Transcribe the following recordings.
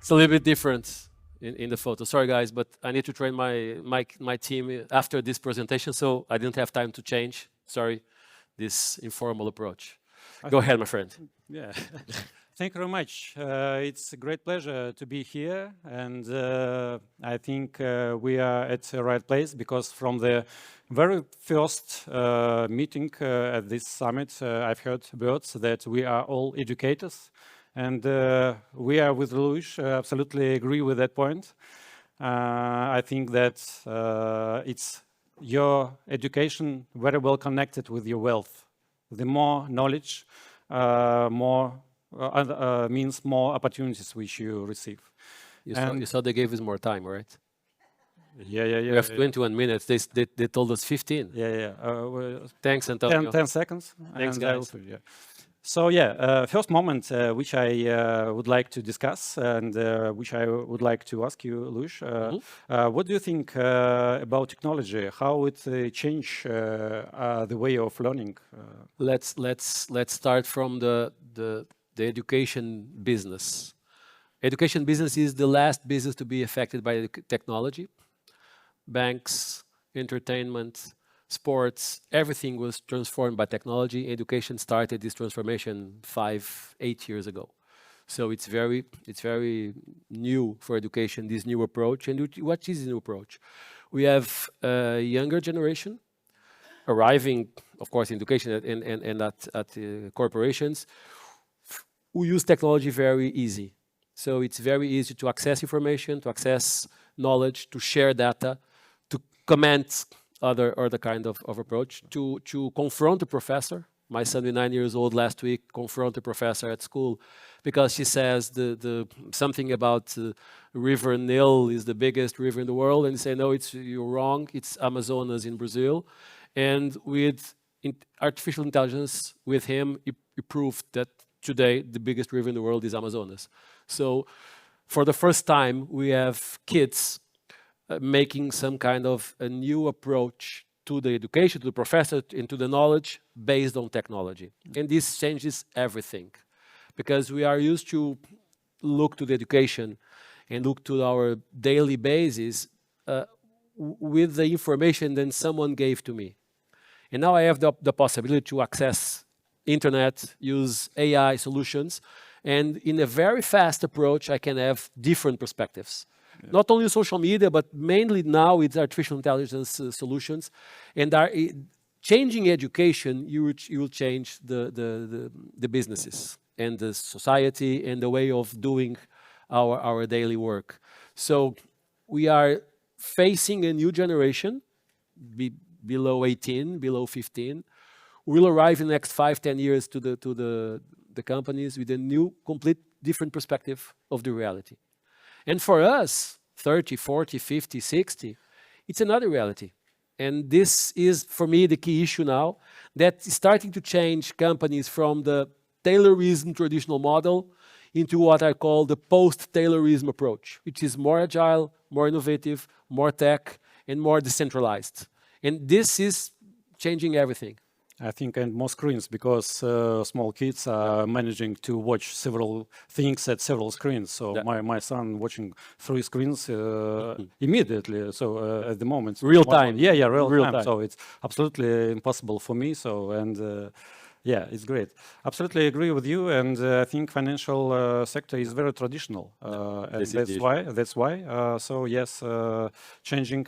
It's a little bit different in the photo. Sorry, guys, but I need to train my team after this presentation, so I didn't have time to change. Sorry, this informal approach. Go ahead, my friend. Yeah. Thank you very much. It's a great pleasure to be here, and I think we are at the right place because from the very first meeting at this summit, I've heard words that we are all educators, and we are with Luís, absolutely agree with that point. I think that it's your education very well connected with your wealth. The more knowledge, means more opportunities which you receive. You saw they gave us more time, right? Yeah. We have 21 minutes. They told us 15. Yeah. Thanks, Antonio. 10 seconds. Thanks, guys. So yeah, first moment which I would like to discuss and which I would like to ask you, Luís, what do you think about technology? How it change the way of learning? Let's start from the education business. Education business is the last business to be affected by technology. Banks, entertainment, sports, everything was transformed by technology. Education started this transformation 5-8 years ago. So it's very new for education, this new approach. And what is the new approach? We have a younger generation arriving, of course, in education and at corporations who use technology very easy. So it's very easy to access information, to access knowledge, to share data, to comment other kind of approach, to confront the professor. My son, with 9 years old, last week confronted the professor at school because she says something about River Nile is the biggest river in the world, and he say, no, you're wrong. It's Amazonas in Brazil, and with artificial intelligence, with him, he proved that today the biggest river in the world is Amazonas. So, for the first time, we have kids making some kind of a new approach to the education, to the professor, and to the knowledge based on technology. And this changes everything because we are used to look to the education and look to our daily basis with the information that someone gave to me. And now I have the possibility to access internet, use AI solutions, and in a very fast approach, I can have different perspectives. Yeah. Not only social media, but mainly now it's artificial intelligence solutions. And changing education, you will change the businesses and the society and the way of doing our daily work. So we are facing a new generation, below 18, below 15, will arrive in the next 5-10 years to the companies with a new, complete different perspective of the reality. And for us, 30, 40, 50, 60, it's another reality. And this is, for me, the key issue now, that is starting to change companies from the Taylorism traditional model into what I call the post-Taylorism approach, which is more agile, more innovative, more tech, and more decentralized. And this is changing everything. I think, and more screens, because small kids are managing to watch several things at several screens. So my son watching 3 screens immediately. So at the moment, real time. Yeah, real time. So it's absolutely impossible for me. So yeah, it's great. Absolutely agree with you, and I think financial sector is very traditional, and that's why. So yes, changing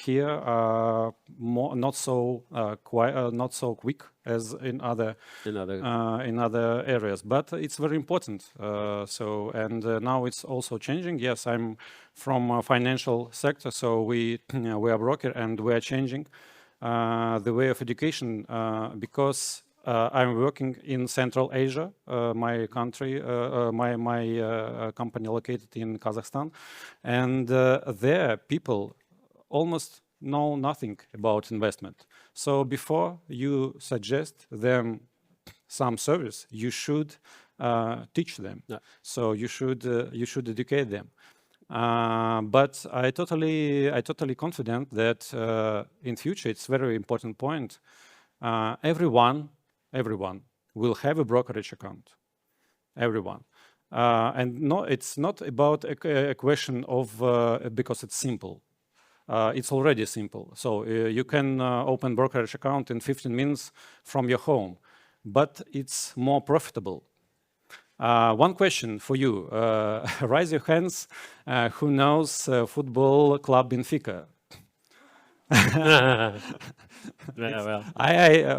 here more not so quick as in other areas, but it's very important. Now it's also changing. Yes, I'm from a financial sector, so we are broker and we are changing the way of education because. I'm working in Central Asia, my country, my company located in Kazakhstan, and there people almost know nothing about investment. So before you suggest them some service, you should teach them. Yeah. So you should educate them. But I totally confident that in future it's very important point. Everyone will have a brokerage account. Everyone. And no, it's not about a question of because it's simple. It's already simple. So you can open brokerage account in 15 minutes from your home, but it's more profitable. One question for you. Raise your hands. Who knows football club Benfica? Yeah, well,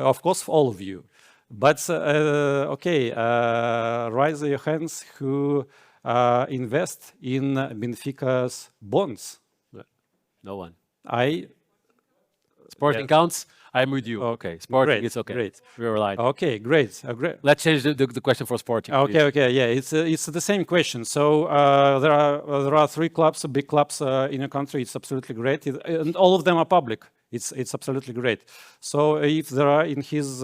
Of course, all of you. But okay, raise your hands who invest in Benfica's bonds. no one. I Sporting counts. I'm with you. Okay, sporting, great, it's okay. great. We're aligned. Okay, great, great. Let's change the question for sporting. Okay, please. okay, yeah, it's the same question. So there are 3 clubs, big clubs in a country. It's absolutely great, and all of them are public. It's absolutely great. So if there are in his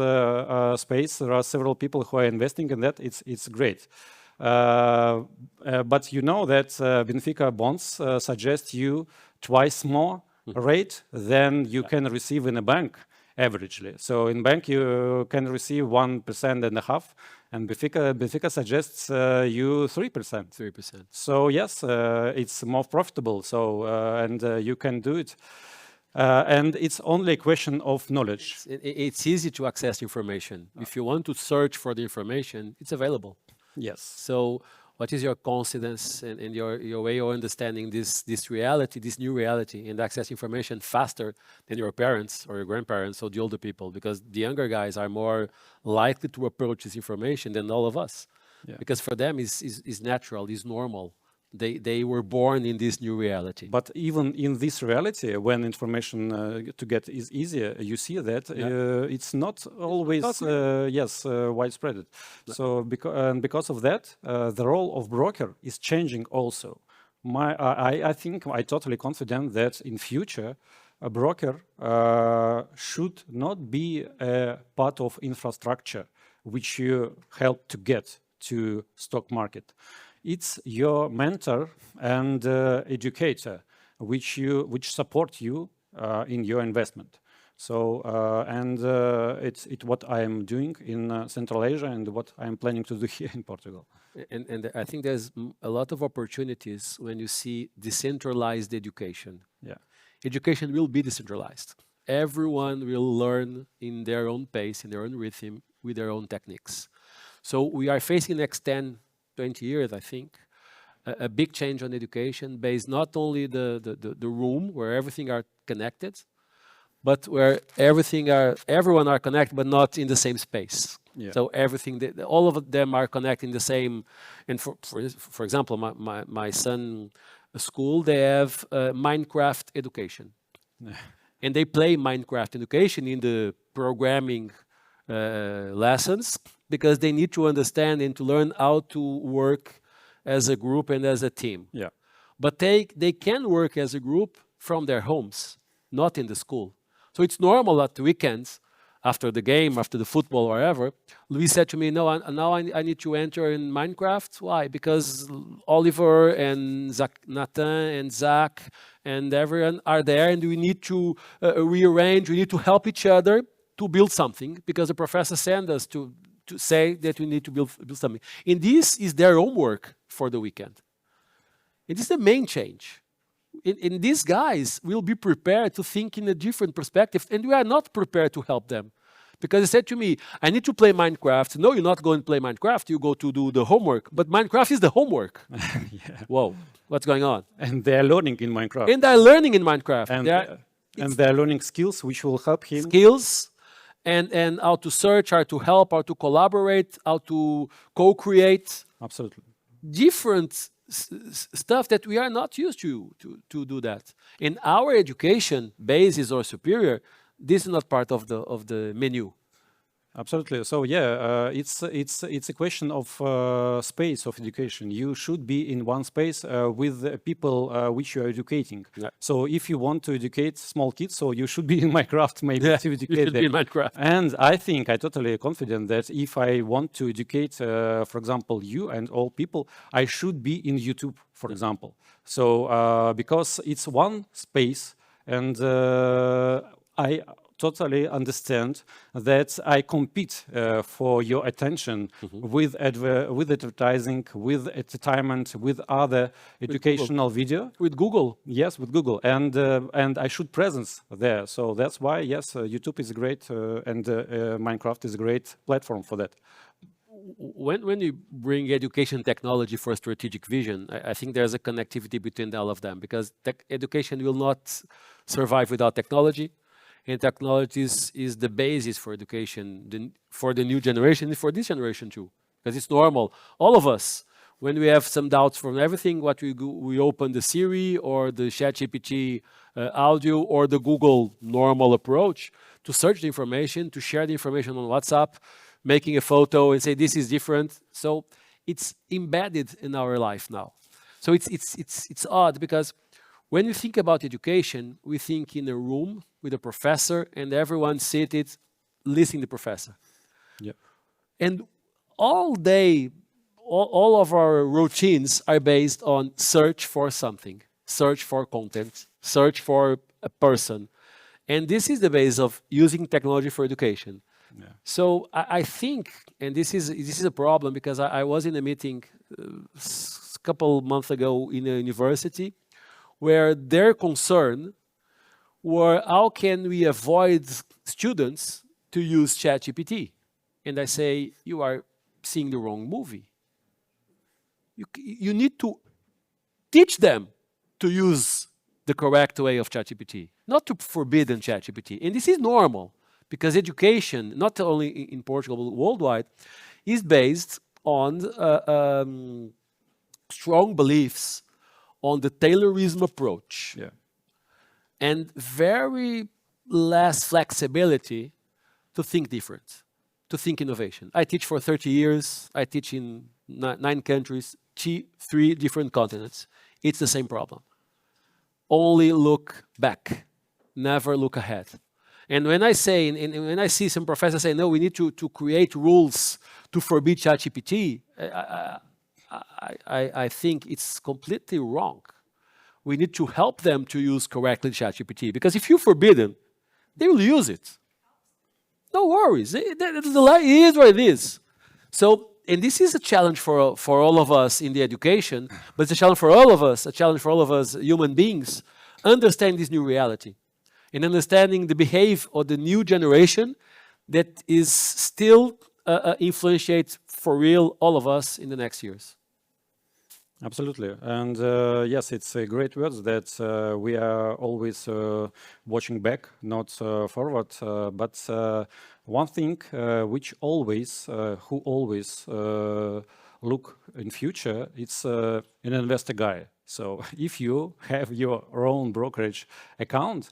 space, there are several people who are investing in that. It's great. But you know that Benfica bonds suggest you twice more rate than you can receive in a bank averagely. So in bank you can receive 1.5%, and Benfica suggests you 3%. 3%. So yes, it's more profitable. So and you can do it. And it's only a question of knowledge. It's easy to access information. If you want to search for the information, it's available. Yes. So what is your confidence and your way of understanding this reality, this new reality, and access information faster than your parents or your grandparents or the older people? Because the younger guys are more likely to approach this information than all of us. Yeah. Because for them is natural, is normal. They were born in this new reality. But even in this reality, when information to get is easier, you see that it's not always widespread. So because of that, the role of broker is changing also. I think I'm totally confident that in future a broker should not be a part of infrastructure which you help to get to stock market. It's your mentor and educator, which support you in your investment. So it's what I am doing in Central Asia and what I am planning to do here in Portugal. And I think there's a lot of opportunities when you see decentralized education. Yeah, education will be decentralized. Everyone will learn in their own pace, in their own rhythm, with their own techniques. So we are facing next 10, 20 years, I think, a big change on education based not only the room where everything are connected, but where everyone are connected, but not in the same space. Yeah. So everything, all of them are connected in the same. And for example, my son school, they have Minecraft education, and they play Minecraft education in the programming lessons, because they need to understand and to learn how to work as a group and as a team. Yeah. But they can work as a group from their homes, not in the school. So it's normal at the weekends, after the game, after the football, wherever, Luís said to me, no, now I need to enter in Minecraft. Why? Because Oliver and Nathan and Zach and everyone are there, and we need to rearrange, we need to help each other to build something, because the professor sent us to say that we need to build something. And this is their homework for the weekend. It is the main change. And these guys will be prepared to think in a different perspective, and we are not prepared to help them. Because they said to me, I need to play Minecraft. No, you're not going to play Minecraft, you go to do the homework. But Minecraft is the homework. Yeah. Whoa, what's going on? And they're learning in Minecraft. And they're learning in Minecraft. And they're learning skills which will help him. Skills, and how to search, how to help, how to collaborate, how to co-create. Absolutely. Different stuff that we are not used to do that. In our education, basis or superior, this is not part of the menu. Absolutely. So yeah, it's a question of space of education. You should be in one space with the people which you are educating. Yeah. So if you want to educate small kids, so you should be in Minecraft maybe to educate You should them. be in Minecraft. And I think I'm totally confident that if I want to educate, for example, you and all people, I should be in YouTube, for example. So because it's one space, and I totally understand that I compete for your attention with advertising, with entertainment, with other educational video. With Google. Yes, with Google, and I should presence there. So that's why, yes, YouTube is great, and Minecraft is a great platform for that. When you bring education technology for strategic vision, I think there's a connectivity between all of them, because education will not survive without technology, and technology is the basis for education, for the new generation and for this generation too, because it's normal. All of us, when we have some doubts from everything, what we do, we open the Siri or the ChatGPT audio or the Google normal approach to search the information, to share the information on WhatsApp, making a photo and say this is different. So it's embedded in our life now. So it's odd, because when we think about education, we think in a room with a professor and everyone seated listening to the professor. Yeah. And all day, all of our routines are based on search for something, search for content, search for a person. And this is the base of using technology for education. Yeah. So I think, and this is a problem, because I was in a meeting a couple months ago in a university where their concern were how can we avoid students to use ChatGPT? And I say, you are seeing the wrong movie. You need to teach them to use the correct way of ChatGPT, not to forbid ChatGPT. And this is normal, because education, not only in Portugal, but worldwide, is based on strong beliefs on the Taylorism approach. Yeah. And very less flexibility to think different, to think innovation. I teach for 30 years. I teach in 9 countries, 3 different continents. It's the same problem. Only look back, never look ahead. And when I say, when I see some professors say, no, we need to create rules to forbid ChatGPT, I think it's completely wrong. We need to help them to use correctly ChatGPT, because if you forbid them, they will use it. No worries, the life is what it is. So, and this is a challenge for all of us in the education, but it's a challenge for all of us, human beings, understand this new reality. And understanding the behavior of the new generation that is still influenciate for real all of us in the next years. Absolutely. And yes, it's a great words that we are always watching back, not forward. But one thing which always, who always look in future, it's an investor guy. So if you have your own brokerage account,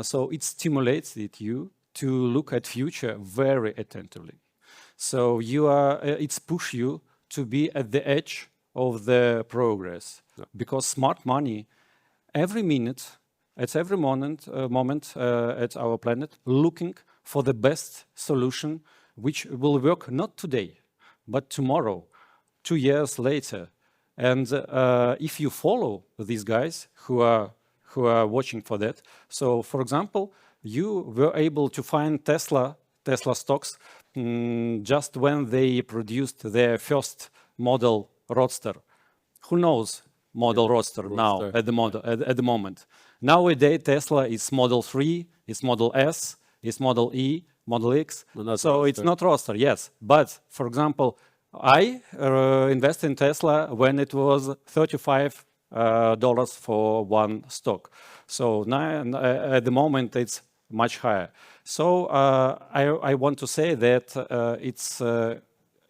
so it stimulates you to look at future very attentively. So you are, it's push you to be at the edge of the progress, because smart money, every minute, at every moment at our planet, looking for the best solution, which will work not today, but tomorrow, 2 years later. And if you follow these guys who are watching for that, so for example, you were able to find Tesla stocks just when they produced their first model Roadster. Who knows model Roadster now at the moment? Nowadays Tesla is Model 3, it's Model S, it's Model E, Model X. So it's not Roadster, yes. But for example, I invested in Tesla when it was $35 for one stock. So now at the moment it's much higher. So I want to say that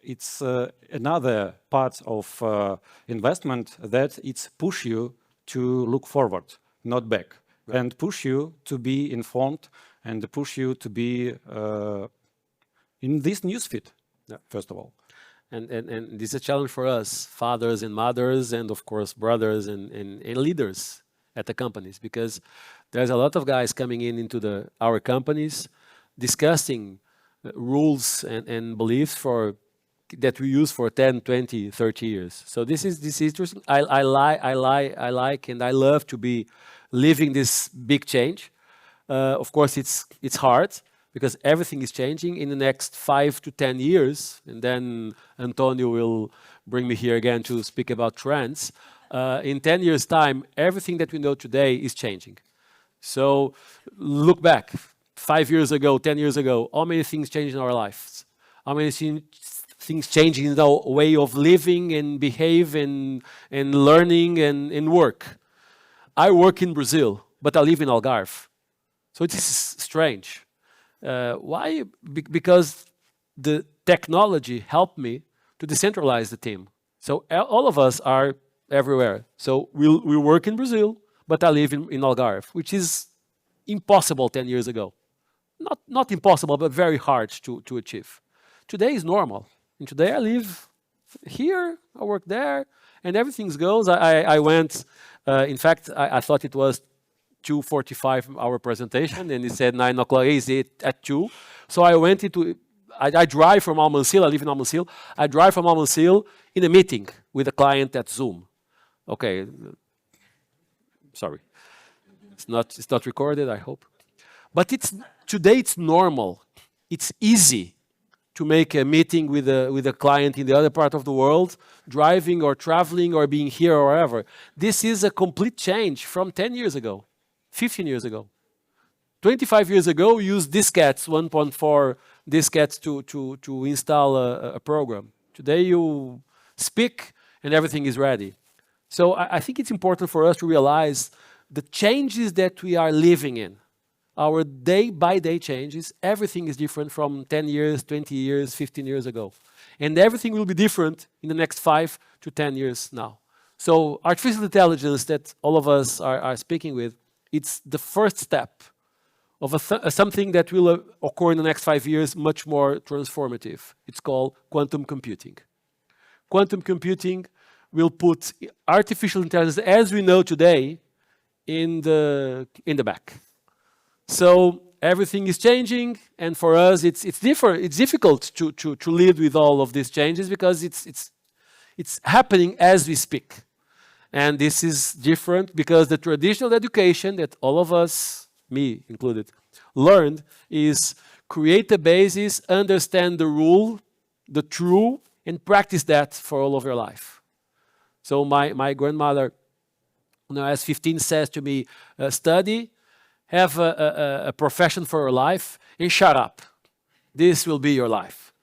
it's another part of investment that it's push you to look forward, not back, and push you to be informed and push you to be in this newsfeed, first of all. And this is a challenge for us, fathers and mothers, and of course brothers and leaders at the companies, because there's a lot of guys coming into our companies discussing rules and beliefs that we use for 10, 20, 30 years. So this is interesting. I like and I love to be living this big change. Of course, it's hard because everything is changing in the next 5 to 10 years. And then Antonio will bring me here again to speak about trends. In 10 years' time, everything that we know today is changing. So look back, 5 years ago, 10 years ago, how many things changed in our lives? How many things changed in the way of living and behave and learning and work? I work in Brazil, but I live in Algarve. So it is strange. Why? Because the technology helped me to decentralize the team. So all of us are everywhere. So we work in Brazil, but I live in Algarve, which is impossible 10 years ago. Not impossible, but very hard to achieve. Today is normal. And today I live here, I work there, and everything goes. I went, in fact, I thought it was 2:45 hour presentation, and it said 9 o'clock, is it at 2? So I went into, I drive from Almansil, I live in Almansil, I drive from Almansil in a meeting with a client at Zoom. Okay, sorry. It's not recorded, I hope. But today it's normal. It's easy to make a meeting with a client in the other part of the world, driving or traveling or being here or wherever. This is a complete change from 10 years ago, 15 years ago. 25 years ago, we used diskettes, 1.4 diskettes to install a program. Today you speak and everything is ready. So I think it's important for us to realize the changes that we are living in. Our day-by-day changes, everything is different from 10 years, 20 years, 15 years ago. And everything will be different in the next 5 to 10 years now. So artificial intelligence that all of us are speaking with, it's the first step of something that will occur in the next 5 years, much more transformative. It's called quantum computing. Quantum computing will put artificial intelligence as we know today in the back. So everything is changing, and for us, it's different. It's difficult to live with all of these changes because it's happening as we speak, and this is different because the traditional education that all of us, me included, learned is create the basis, understand the rule, the true, and practice that for all of your life. So my grandmother, when I was 15, says to me, study, have a profession for your life, and shut up. This will be your life.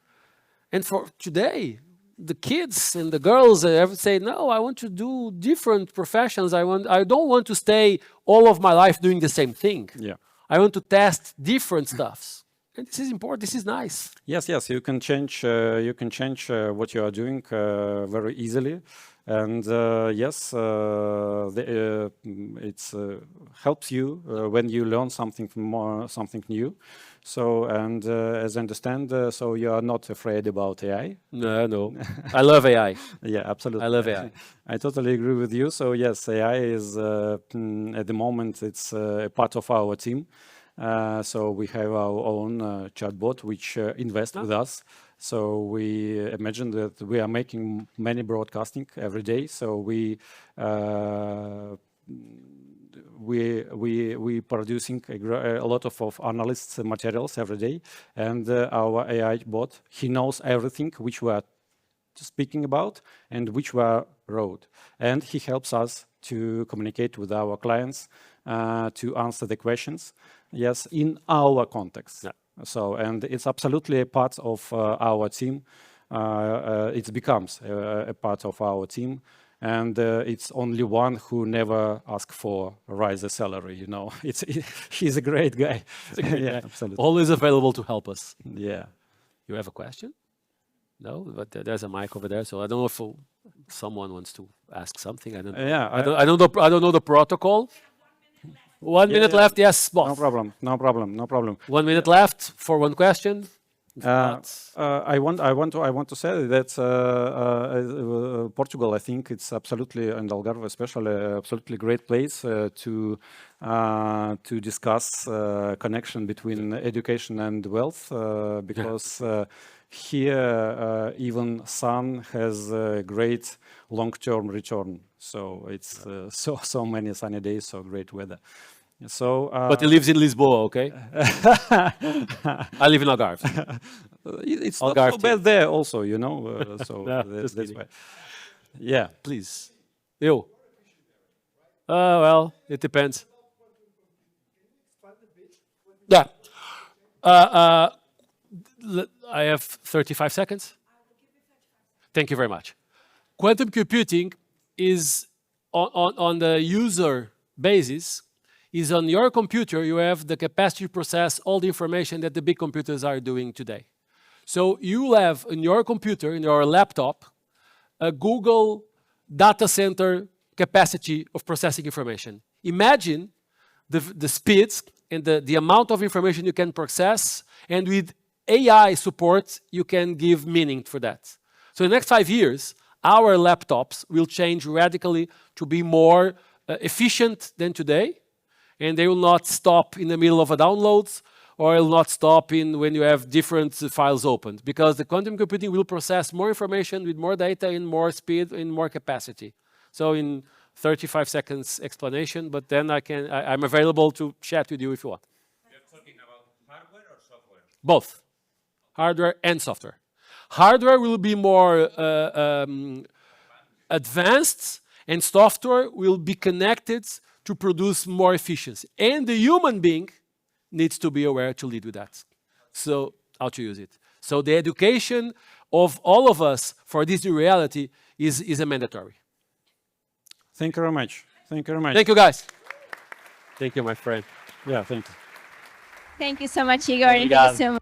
And for today, the kids and the girls say, no, I want to do different professions. I don't want to stay all of my life doing the same thing. Yeah. I want to test different stuffs. And this is important. This is nice. Yes, you can change. You can change what you are doing very easily. And yes, it helps you when you learn something new. So, and as I understand, so you are not afraid about AI? No. I love AI. Yeah, absolutely. I love AI. I totally agree with you. So yes, AI is at the moment it's a part of our team. So we have our own chatbot which invests with us. So we imagine that we are making many broadcasting every day. So we producing a lot of analysts materials every day, and our AI bot, he knows everything which we are speaking about and which we wrote, and he helps us to communicate with our clients, to answer the questions, yes, in our context. Yeah. So, and it's absolutely a part of our team. It becomes a part of our team, and it's only one who never asked for a rise of salary. You know, he's a great guy. Yeah, absolutely. Always available to help us. Yeah. You have a question? No, but there's a mic over there, so I don't know if someone wants to ask something. I don't. Yeah, I don't know the protocol. 1 minute left. Yes, boss. No problem. 1 minute left for one question. I want to say that Portugal, I think it's absolutely, and Algarve especially, absolutely great place to discuss connection between education and wealth, because here even sun has a great long-term return. So it's so many sunny days, so great weather. So, but he lives in Lisboa, okay? I live in Algarve. It's Algarve not so bad there also, you know, so No, that's kidding. why. Yeah. Please. You. Well, it depends. Yeah. I have 35 seconds. Thank you very much. Quantum computing is on the user basis, is on your computer, you have the capacity to process all the information that the big computers are doing today. So you have in your computer, in your laptop, a Google data center capacity of processing information. Imagine the speeds and the amount of information you can process, and with AI support, you can give meaning for that. So in the next 5 years, our laptops will change radically to be more efficient than today, and they will not stop in the middle of a download, or it will not stop when you have different files opened, because the quantum computing will process more information with more data in more speed, in more capacity. So in 35 seconds explanation, but then I'm available to chat with you if you want. You're talking about hardware or software? Both, hardware and software. Hardware will be more advanced, and software will be connected to produce more efficiency. And the human being needs to be aware to lead with that. So how to use it. So the education of all of us for this new reality is a mandatory. Thank you very much. Thank you very much. Thank you, guys. Thank you, my friend. Yeah, thank you. Thank you so much, Igor. And thank you so much.